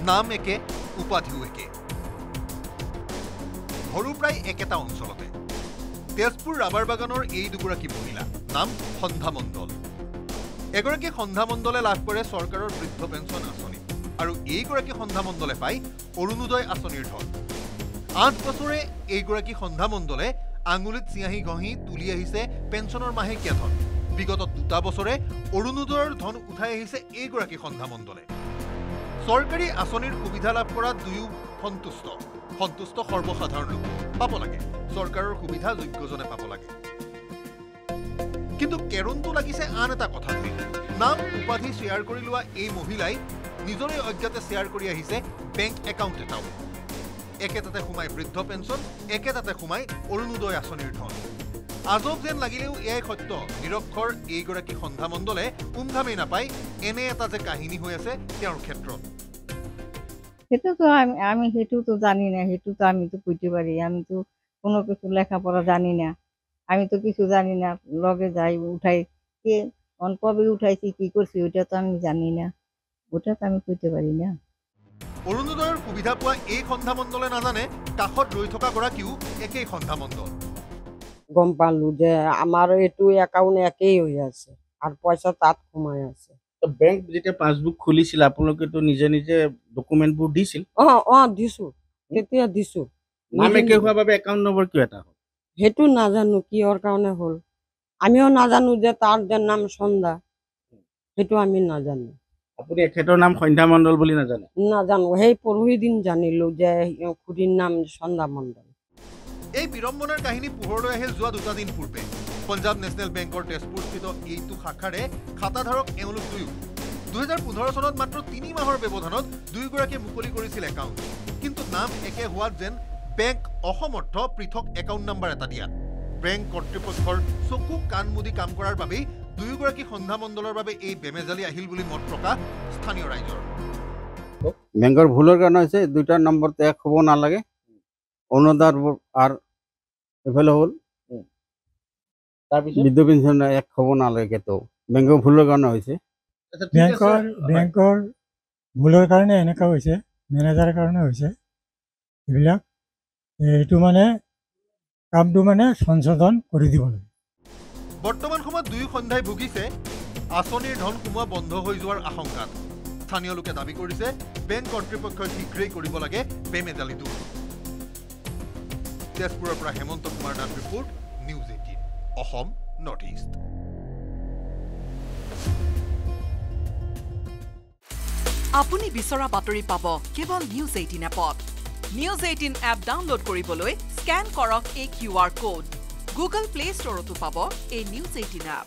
নাম একে উপাধিও একে ঘৰো প্ৰায় একেটা অঞ্চলতে তেজপুৰ ৰাবাৰ বাগানৰ এই দুগৰাকী মহিলা নাম সন্ধ্যা মণ্ডল এগৰাকী সন্ধ্যা মণ্ডলে লাভ কৰে চৰকাৰৰ বৃদ্ধ পেঞ্চন আঁচনি আৰু এইগৰাকী সন্ধ্যা মণ্ডলে পায় অৰুণোদয় আঁচনিৰ ধন 8 বছৰে এইগৰাকী সন্ধ্যা মণ্ডলে আঙুলিত চিয়াহী ঘঁহি তুলি আহিছে পেঞ্চনৰ মাহেকীয়া ধন বিগত 2 বছৰে অৰুণোদয়ৰ ধন উঠাই আহিছে এইগৰাকী সন্ধ্যা মণ্ডলে চৰকাৰী আঁচনিৰ সুবিধা লাভ কৰা দুয়ো সন্তুষ্ট সৰ্বসাধাৰণ লোক পাব লাগে চৰকাৰৰ সুবিধা যোগ্যজনে পাব লাগে কিন্তু কেৰণটো লাগিছে আন এটা কথা নাম উপাধি শ্বেয়াৰ কৰি লোৱা এই মহিলাই নিজৰে অজ্ঞাতে শ্বেয়াৰ কৰি আহিছে বেংক একাউণ্ট এটাও একেটাতে সোমাই বৃদ্ধ পেঞ্চন একেটাতে সোমাই অৰুণোদয় আঁচনিৰ ধন আজব যেন লাগিলেও এয়াই সত্য নিৰক্ষৰ এইগৰাকী সন্ধ্যা মণ্ডলে উমঘামেই নাপায় এনে এটা যে কাহিনী হৈ আছে তেওঁৰ ক্ষেত্ৰত সেটোতো আমি সেটোতো জানি না সেটোতো আমি তো কইতে পারি আমি তো কোনো কিছু লেখাপড়া জানি না আমি তো কিছু জানি না লগে যাই উঠাই কে কোন কবে উঠাইছি কি করছি ওটা তো আমি জানি না ওটা তো আমি কইতে পারি না অৰুণোদয়ৰ সুবিধা পোৱা এই সন্ধ্যা মণ্ডলে নাজানে কাষত ৰৈ থকা গৰাকীও একেই সন্ধ্যা মণ্ডল গম পালো যে আমার এটু একাউন্ট একই হয়ে আছে আর পয়সা তাত কমাই আছে তো বেংক যেটা পাসবুক খুলিছিল আপোনালোকে তো নিজে নিজে ডকুমেন্টবোৰ দিছিল দিছো তেতিয়া দিছো নাম একে হোৱাৰ বাবে একাউন্ট নম্বৰ কিয় এটা হ'ল হেতু নাজানো কিহৰ কাৰণে হ'ল আমিও নাজানো যে তাৰ যে নাম সন্ধ্যা হেতু আমি নাজানো আপুনি এখেতৰ নাম সন্ধ্যা মণ্ডল বুলি নাজানে নাজানো সেই পৰহি দিন জানিলো যে খুৰীৰ নাম সন্ধ্যা মণ্ডল এই বিড়ম্বনাৰ কাহিনী পোহৰলৈ আহিল যোৱা 2 দিন পূৰ্বে পঞ্জাব নেশ্যনেল বেংকৰ তেজপুৰস্থিত এইটো শাখাৰে খাতাধাৰক এওঁলোক দুয়ো 2015 চনত মাত্ৰ 3 মাহৰ ব্যৱধানত দুয়োগৰাকীয়ে মুকলি কৰিছিল একাউণ্ট কিন্তু নাম একে হোৱাত যেন বেংক অসমৰ্থ পৃথক একাউণ্ট নম্বৰ এটা দিয়াত বেংক কৰ্তৃপক্ষৰ চকু কাণ মুদি কাম কৰাৰ বাবেই দুয়োগৰাকী সন্ধ্যা মণ্ডলৰ বাবে এই বেমেজালি আহিল বুলি মত প্ৰকাশ স্থানীয় ৰাইজৰ বেংকৰ ভুলৰ কাৰণে হৈছে দুটা নম্বৰতে এক হ'ব নালাগে অৰুণোদয় আৰ এফালে হল বৃদ্ধ পেঞ্চন এক হ'ব নালাগে তো বেংকৰ ভুলৰ কাৰণে হৈছে বেংকৰ ভুলৰ কাৰণে এনেকুৱা হৈছে মেনেজাৰৰ কাৰণে হৈছে এইবিলাক এইটো মানে কামটো মানে সংশোধন কৰি দিব লাগে বৰ্তমান সময়ত দুয়ো সন্ধ্যাই ভুগিছে আঁচনিৰ ধন সোমোৱা বন্ধ হৈ যোৱাৰ আশংকাত স্থানীয় লোকে দাবী কৰিছে বেংক কৰ্তৃপক্ষই শীঘ্ৰেই কৰিব লাগে বেমেজালিটো তেজপুৰৰ পৰা Hemanta Kumar Nath report news 18 Assam north east আপুনি বিচৰা বাতৰি পাব কেৱল নিউজ 18 এপত নিউজ 18 এপ ডাউনলোড কৰিবলৈ স্ক্যান কৰক এই QR কোড গুগল প্লে ষ্টৰতো পাব এই নিউজ 18 এপ